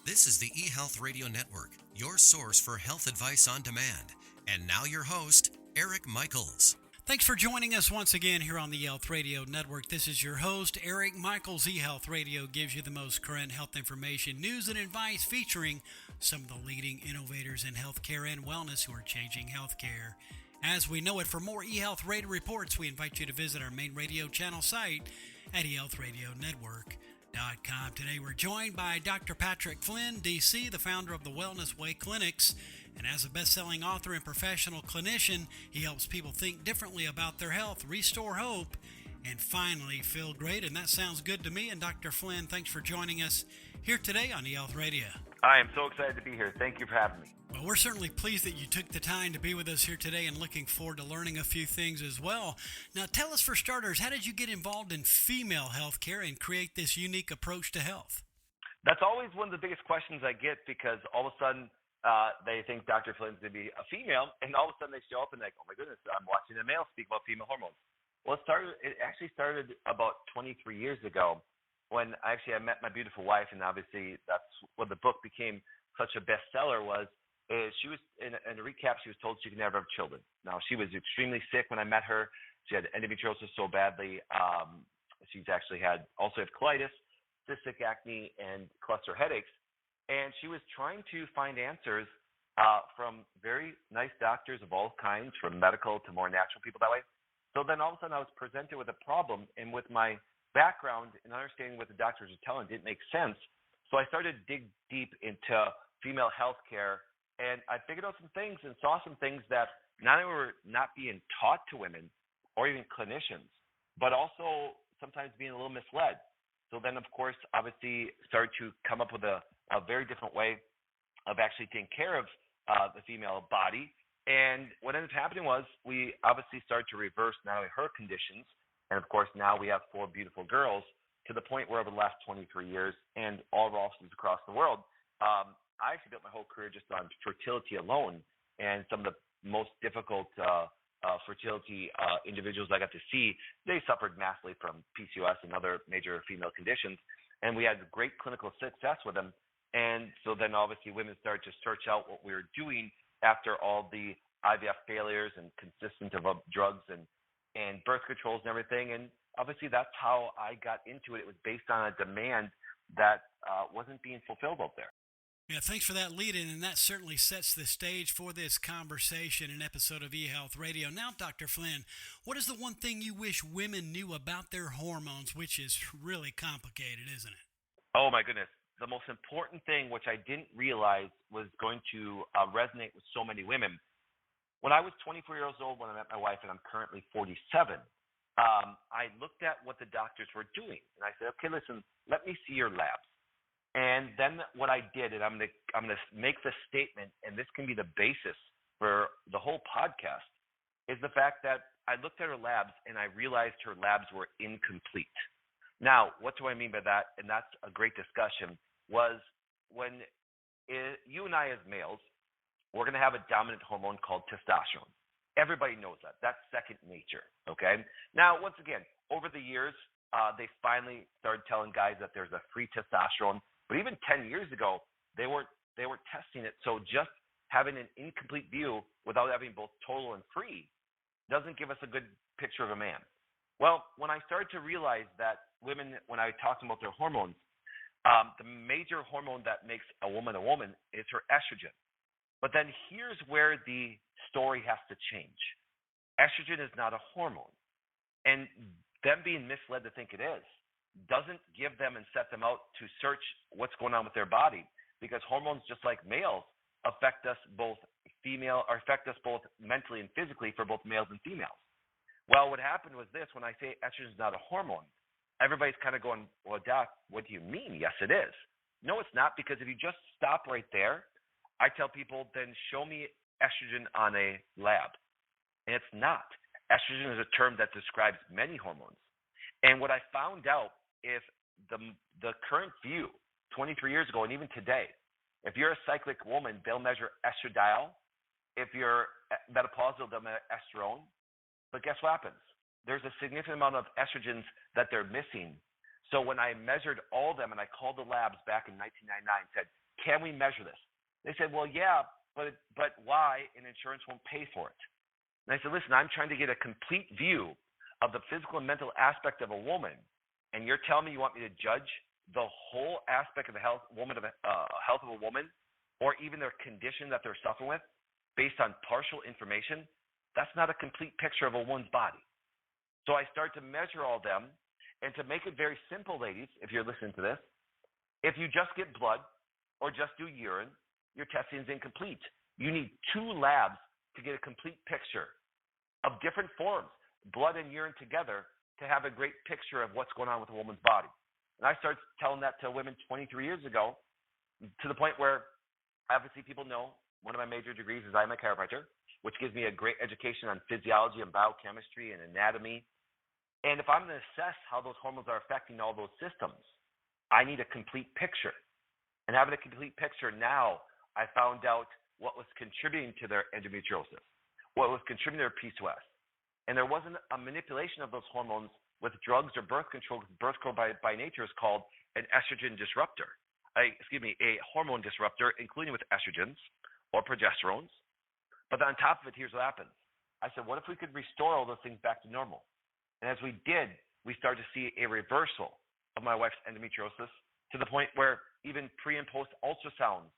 This is the eHealth Radio Network, your source for health advice on demand. And now your host, Eric Michaels. Thanks for joining us once again here on the eHealth Radio Network. This is your host, Eric Michaels. eHealth Radio gives you the most current health information, news, and advice featuring some of the leading innovators in healthcare and wellness who are changing healthcare as we know it. For more eHealth Radio reports, we invite you to visit our main radio channel site at eHealthRadioNetwork.com. Today we're joined by Dr. Patrick Flynn, DC, the founder of the Wellness Way Clinics. And as a best-selling author and professional clinician, he helps people think differently about their health, restore hope, and finally feel great. And that sounds good to me. And Dr. Flynn, thanks for joining us here today on eHealth Radio. I am so excited to be here. Thank you for having me. Well, we're certainly pleased that you took the time to be with us here today and looking forward to learning a few things as well. Now, tell us for starters, how did you get involved in female healthcare and create this unique approach to health? That's always one of the biggest questions I get, because all of a sudden they think Dr. Flynn's going to be a female, and all of a sudden they show up and like, oh my goodness, I'm watching a male speak about female hormones. Well, it actually started about 23 years ago when I met my beautiful wife, and obviously that's when the book became such a bestseller. She was in a recap, she was told she could never have children. Now, she was extremely sick when I met her. She had endometriosis so badly. She's actually also had colitis, cystic acne, and cluster headaches. And she was trying to find answers from very nice doctors of all kinds, from medical to more natural people that way. So then all of a sudden I was presented with a problem, and with my background and understanding what the doctors were telling didn't make sense. So I started to dig deep into female healthcare, and I figured out some things and saw some things that not only were not being taught to women or even clinicians, but also sometimes being a little misled. So then, of course, obviously started to come up with a very different way of actually taking care of the female body. And what ended up happening was we obviously started to reverse not only her conditions, and of course now we have 4 beautiful girls, to the point where over the last 23 years and all of our offices across the world, I actually built my whole career just on fertility alone, and some of the most difficult fertility individuals I got to see, they suffered massively from PCOS and other major female conditions, and we had great clinical success with them. And so then obviously women started to search out what we were doing after all the IVF failures and consistent of drugs and birth controls and everything. And obviously that's how I got into it. It was based on a demand that wasn't being fulfilled out there. Yeah, thanks for that lead-in, and that certainly sets the stage for this conversation and episode of eHealth Radio. Now, Dr. Flynn, what is the one thing you wish women knew about their hormones, which is really complicated, isn't it? Oh, my goodness. The most important thing, which I didn't realize was going to resonate with so many women. When I was 24 years old when I met my wife, and I'm currently 47, I looked at what the doctors were doing, and I said, okay, listen, let me see your labs. And then what I did, and I'm gonna make the statement, and this can be the basis for the whole podcast, is the fact that I looked at her labs and I realized her labs were incomplete. Now, what do I mean by that? And that's a great discussion. Was when you and I as males, we're gonna have a dominant hormone called testosterone. Everybody knows that. That's second nature. Okay. Now, once again, over the years, they finally started telling guys that there's a free testosterone. But even 10 years ago, they were testing it. So just having an incomplete view without having both total and free doesn't give us a good picture of a man. Well, when I started to realize that women, when I talked about their hormones, the major hormone that makes a woman is her estrogen. But then here's where the story has to change. Estrogen is not a hormone. And them being misled to think it is doesn't give them and set them out to search what's going on with their body, because hormones, just like males, affect us both mentally and physically for both males and females. Well, what happened was this: when I say estrogen is not a hormone, everybody's kind of going, well, Doc, what do you mean? Yes, it is. No, it's not, because if you just stop right there, I tell people, then show me estrogen on a lab. And it's not. Estrogen is a term that describes many hormones. And what I found out, if the current view 23 years ago and even today, if you're a cyclic woman, they'll measure estradiol. If you're menopausal, they'll measure estrone. But guess what happens? There's a significant amount of estrogens that they're missing. So when I measured all of them and I called the labs back in 1999 and said, can we measure this? They said, well, yeah, but why? And insurance won't pay for it. And I said, listen, I'm trying to get a complete view of the physical and mental aspect of a woman, and you're telling me you want me to judge the whole aspect of the health of a woman, or even their condition that they're suffering with, based on partial information? That's not a complete picture of a woman's body. So I start to measure all them, and to make it very simple, ladies, if you're listening to this, if you just get blood or just do urine, your testing is incomplete. You need 2 labs to get a complete picture of different forms, blood and urine together, to have a great picture of what's going on with a woman's body. And I started telling that to women 23 years ago, to the point where obviously people know one of my major degrees is I'm a chiropractor, which gives me a great education on physiology and biochemistry and anatomy. And if I'm going to assess how those hormones are affecting all those systems, I need a complete picture. And having a complete picture now, I found out what was contributing to their endometriosis, what was contributing to their PCOS. And there wasn't a manipulation of those hormones with drugs or birth control. Birth control by nature is called an estrogen disruptor, a hormone disruptor, including with estrogens or progesterones. But on top of it, here's what happens. I said, what if we could restore all those things back to normal? And as we did, we started to see a reversal of my wife's endometriosis, to the point where even pre and post ultrasounds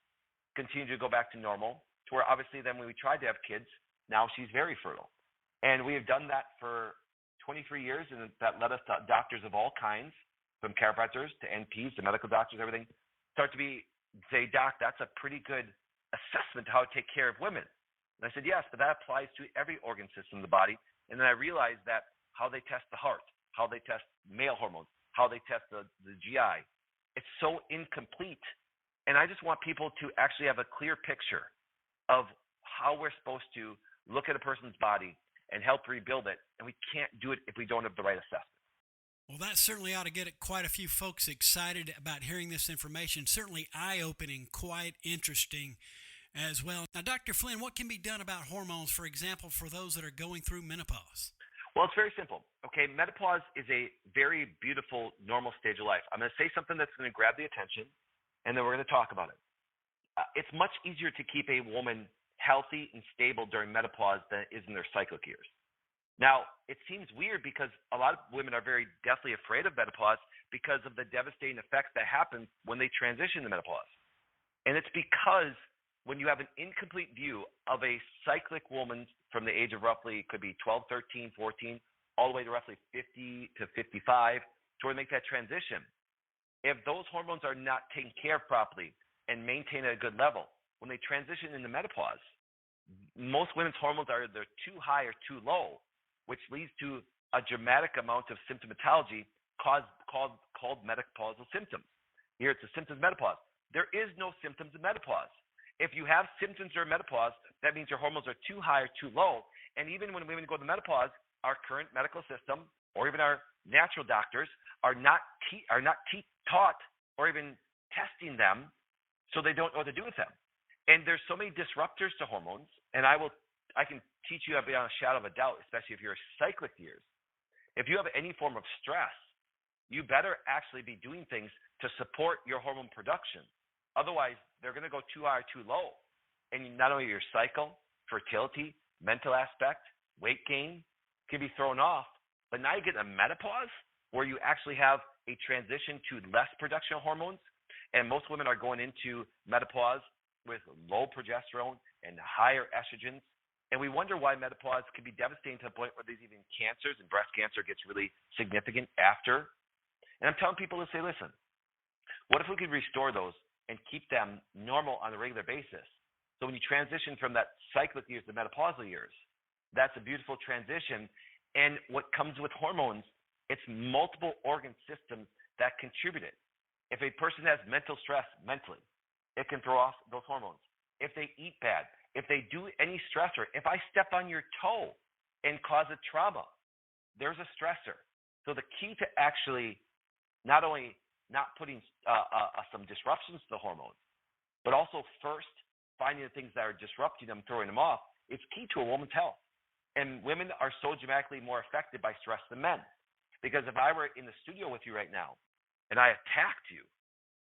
continue to go back to normal, to where obviously then when we tried to have kids, now she's very fertile. And we have done that for 23 years, and that led us to doctors of all kinds, from chiropractors to NPs to medical doctors, everything, start to say, doc, that's a pretty good assessment of how to take care of women. And I said, yes, but that applies to every organ system in the body. And then I realized that how they test the heart, how they test male hormones, how they test the GI, it's so incomplete. And I just want people to actually have a clear picture of how we're supposed to look at a person's body and help rebuild it. And we can't do it if we don't have the right assessment. Well, that certainly ought to get quite a few folks excited about hearing this information. Certainly eye-opening, quite interesting as well. Now, Dr. Flynn, what can be done about hormones, for example, for those that are going through menopause? Well, it's very simple. Okay, menopause is a very beautiful, normal stage of life. I'm going to say something that's going to grab the attention, and then we're going to talk about it. It's much easier to keep a woman healthy and stable during menopause than it is in their cyclic years. Now, it seems weird because a lot of women are very deathly afraid of menopause because of the devastating effects that happen when they transition to menopause. And it's because when you have an incomplete view of a cyclic woman from the age of roughly, could be 12, 13, 14, all the way to roughly 50 to 55, to make that transition, if those hormones are not taken care of properly and maintained at a good level, when they transition into menopause, most women's hormones are either too high or too low, which leads to a dramatic amount of symptomatology called menopausal symptoms. Here it's the symptoms of menopause. There is no symptoms of menopause. If you have symptoms during menopause, that means your hormones are too high or too low. And even when women go to menopause, our current medical system or even our natural doctors are not taught or even testing them, so they don't know what to do with them. And there's so many disruptors to hormones, and I can teach you beyond a shadow of a doubt, especially if you're cyclic years. If you have any form of stress, you better actually be doing things to support your hormone production. Otherwise, they're going to go too high or too low. And not only your cycle, fertility, mental aspect, weight gain can be thrown off, but now you get a menopause where you actually have a transition to less production of hormones. And most women are going into menopause with low progesterone and higher estrogens. And we wonder why menopause can be devastating to the point where there's even cancers, and breast cancer gets really significant after. And I'm telling people to say, listen, what if we could restore those and keep them normal on a regular basis? So when you transition from that cyclic years to menopausal years, that's a beautiful transition. And what comes with hormones, it's multiple organ systems that contribute it. If a person has mental stress mentally, it can throw off those hormones. If they eat bad, if they do any stressor, if I step on your toe and cause a trauma, there's a stressor. So the key to actually not only not putting some disruptions to the hormones, but also first finding the things that are disrupting them, throwing them off, is key to a woman's health. And women are so dramatically more affected by stress than men. Because if I were in the studio with you right now and I attacked you,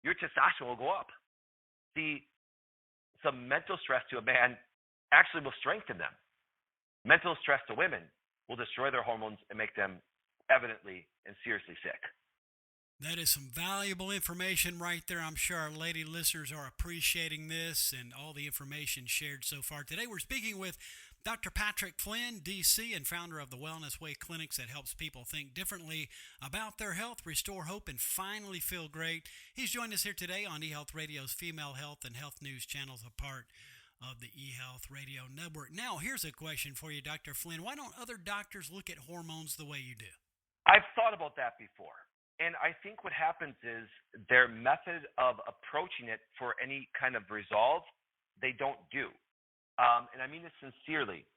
your testosterone will go up. see some mental stress to a man actually will strengthen them. Mental stress to women will destroy their hormones and make them evidently and seriously sick. That is some valuable information right there. I'm sure our lady listeners are appreciating this and all the information shared so far. Today we're speaking with Dr. Patrick Flynn, DC, and founder of the Wellness Way Clinics that helps people think differently about their health, restore hope, and finally feel great. He's joined us here today on eHealth Radio's Female Health and Health News channels, a part of the eHealth Radio Network. Now, here's a question for you, Dr. Flynn. Why don't other doctors look at hormones the way you do? I've thought about that before. And I think what happens is their method of approaching it for any kind of resolve, they don't do. And I mean this sincerely.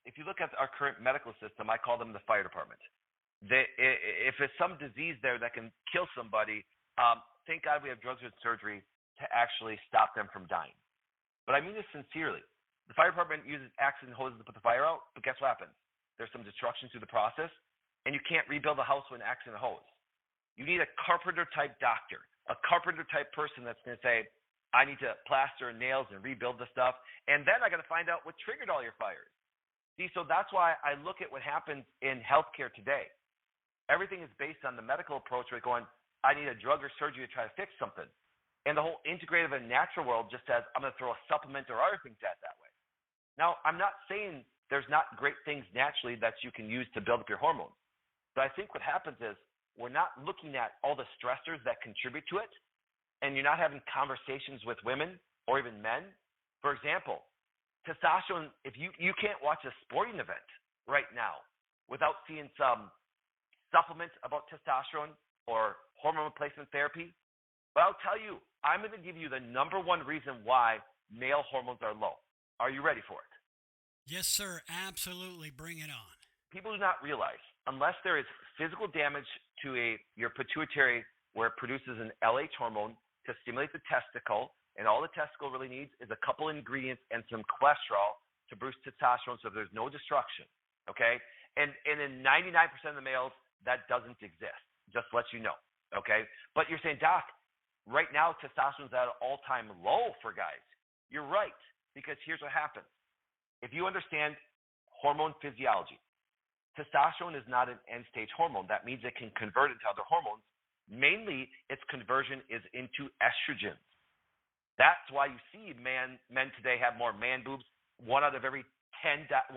If you look at our current medical system, I call them the fire department. If it's some disease there that can kill somebody, thank God we have drugs and surgery to actually stop them from dying. But I mean this sincerely. The fire department uses axes and hoses to put the fire out, but guess what happens? There's some destruction through the process. And you can't rebuild a house with an axe and a hose. You need a carpenter-type doctor, a carpenter-type person that's going to say, I need to plaster and nails and rebuild the stuff, and then I got to find out what triggered all your fires. See, so that's why I look at what happens in healthcare today. Everything is based on the medical approach where you're going, I need a drug or surgery to try to fix something. And the whole integrative and natural world just says, I'm going to throw a supplement or other things at that way. Now, I'm not saying there's not great things naturally that you can use to build up your hormones. But I think what happens is we're not looking at all the stressors that contribute to it, and you're not having conversations with women or even men. For example, testosterone, if you can't watch a sporting event right now without seeing some supplement about testosterone or hormone replacement therapy. But I'll tell you, I'm going to give you the number one reason why male hormones are low. Are you ready for it? Yes, sir. Absolutely. Bring it on. People do not realize, unless there is physical damage to your pituitary where it produces an LH hormone to stimulate the testicle, and all the testicle really needs is a couple ingredients and some cholesterol to boost testosterone so there's no destruction, okay? And in 99% of the males, that doesn't exist, just to let you know, okay? But you're saying, Doc, right now testosterone's at an all-time low for guys. You're right, because here's what happens. If you understand hormone physiology, testosterone is not an end-stage hormone. That means it can convert into other hormones. Mainly, its conversion is into estrogens. That's why you see men today have more man boobs. One out of every 100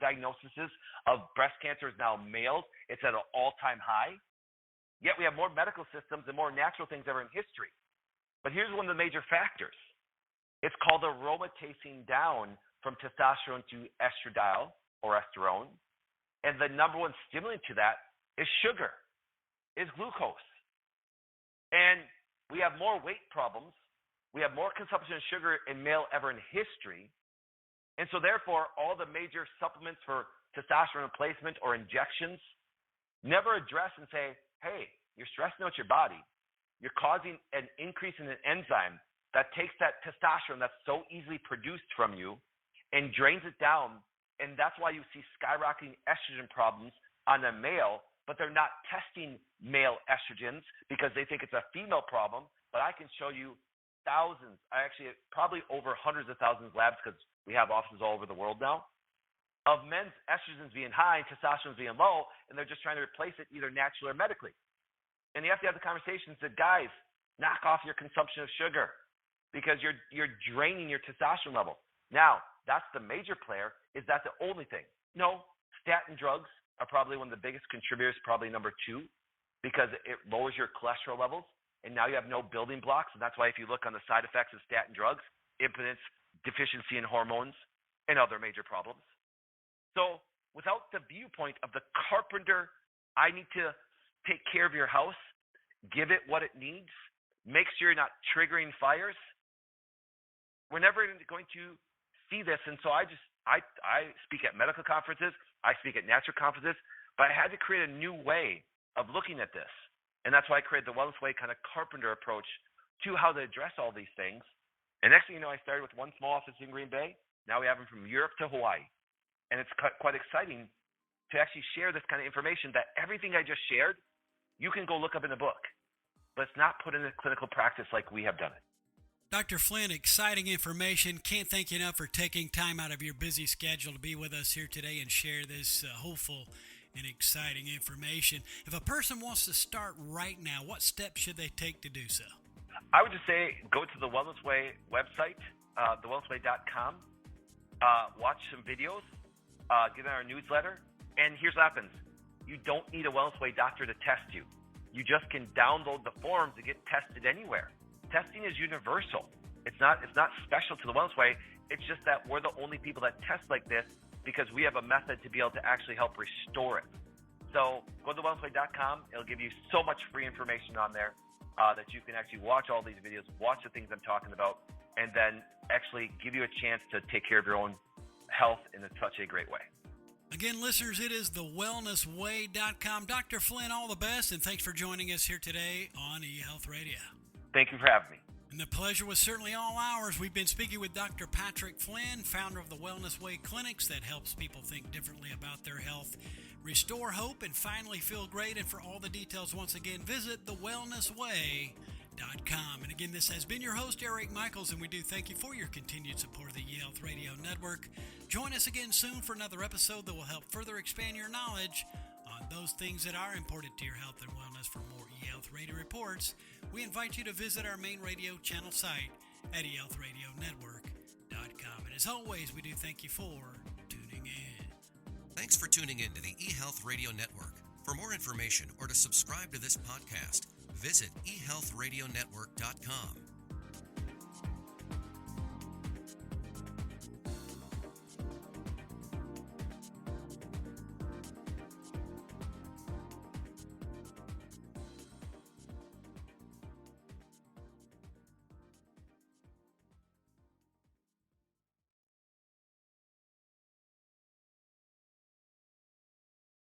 diagnoses of breast cancer is now males. It's at an all-time high. Yet we have more medical systems and more natural things ever in history. But here's one of the major factors. It's called aromatasing down from testosterone to estradiol or estrone. And the number one stimulant to that is sugar, is glucose. And we have more weight problems. We have more consumption of sugar in male ever in history. And so therefore, all the major supplements for testosterone replacement or injections never address and say, hey, you're stressing out your body. You're causing an increase in an enzyme that takes that testosterone that's so easily produced from you and drains it down. And that's why you see skyrocketing estrogen problems on a male, but they're not testing male estrogens because they think it's a female problem. But I can show you thousands, probably over hundreds of thousands of labs, because we have offices all over the world now, of men's estrogens being high and testosterone being low, and they're just trying to replace it either naturally or medically. And you have to have the conversations that, guys, knock off your consumption of sugar because you're draining your testosterone level. Now, that's the major player. Is that the only thing? No, statin drugs are probably one of the biggest contributors, probably number 2, because it lowers your cholesterol levels, and now you have no building blocks. And that's why if you look on the side effects of statin drugs, impotence, deficiency in hormones, and other major problems. So without the viewpoint of the carpenter, I need to take care of your house, give it what it needs, make sure you're not triggering fires, we're never going to see this. And so I speak at medical conferences, I speak at natural conferences, but I had to create a new way of looking at this. And that's why I created the Wellness Way kind of carpenter approach to how to address all these things. And next thing you know, I started with one small office in Green Bay. Now we have them from Europe to Hawaii. And it's quite exciting to actually share this kind of information, that everything I just shared, you can go look up in a book, but it's not put into clinical practice like we have done it. Dr. Flynn, exciting information. Can't thank you enough for taking time out of your busy schedule to be with us here today and share this hopeful and exciting information. If a person wants to start right now, what steps should they take to do so? I would just say go to the Wellness Way website, thewellnessway.com, watch some videos, get on our newsletter, and here's what happens. You don't need a Wellness Way doctor to test you. You just can download the forms to get tested anywhere. Testing is universal. It's not special to the Wellness Way. It's just that we're the only people that test like this because we have a method to be able to actually help restore it. So go to thewellnessway.com. It'll give you so much free information on there that you can actually watch all these videos, watch the things I'm talking about, and then actually give you a chance to take care of your own health in such a great way. Again, listeners, it is thewellnessway.com. Dr. Flynn, all the best, and thanks for joining us here today on eHealth Radio. Thank you for having me. And the pleasure was certainly all ours. We've been speaking with Dr. Patrick Flynn, founder of the Wellness Way Clinics that helps people think differently about their health, restore hope, and finally feel great. And for all the details, once again, visit thewellnessway.com. And again, this has been your host, Eric Michaels, and we do thank you for your continued support of the eHealth Radio Network. Join us again soon for another episode that will help further expand your knowledge on those things that are important to your health and wellness. For more eHealth Radio reports, we invite you to visit our main radio channel site at eHealthRadioNetwork.com. And as always, we do thank you for tuning in. Thanks for tuning in to the eHealth Radio Network. For more information or to subscribe to this podcast, visit eHealthRadioNetwork.com.